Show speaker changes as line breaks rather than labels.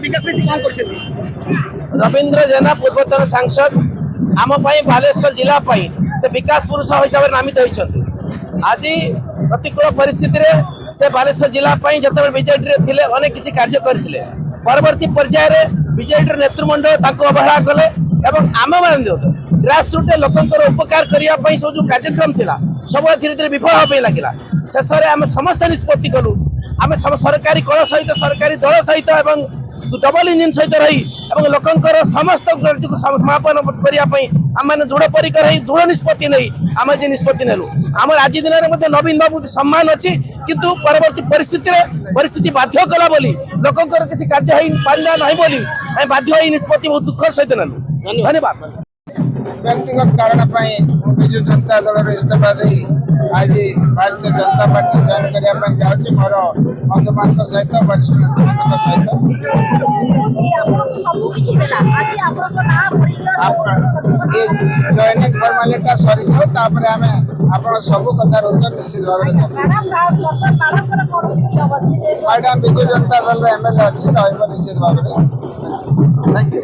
विकास कौन कर
रवींद्र जेना पूर्वतन सांसद आम बालेश्वर जिला से विकास पुरुष हिसाब से नामित होती। आज प्रतिकूल परिस्थिति से बालेश्वर जिला जो बीजेडी थे अनेक किसी कार्य करते परवर्ती पर्याय बीजेडी नेतृमंडल अवहेला कले आम मैंने ग्रासरूट लोकंर उपकार करने सब जो कार्यक्रम थिला सब धीरे धीरे विफल होगा लगे। शेष में आम समस्त निष्पत्ति कलु आम सरकारी कल सहित सरकारी दल सहित डबल इंजिन सहित रही लोकंर समस्त कार्य को समापन करने आम दृढ़ परिकर दृढ़ निष्पत्ति नहीं आम जे निष्पत्ति नेलु आम आज दिन में नवीन बाबू सम्मान अच्छी किंतु परवर्ती परिस्थिति बाध्य कला बोली लोकंर किसी कार्य हो पारा ना बोली बाध्य निष्पत्ति बहुत दुख सहित नेलु। धन्यवाद।
व्यक्तिगत कारण विजु जनता दल इस्तीफा दे आज भारतीय जनता पार्टी जॉइन करने जाऊँगी मोर बंधु मान सहित वरिष्ठ नेता सहित जॉइनिंग फॉर्मालिटी सरी जाऊ आम आप सब कथार उत्तर निश्चित भाव मैडम विजु जनता दल एमएलए अच्छी रही निश्चित भाव। Thank you.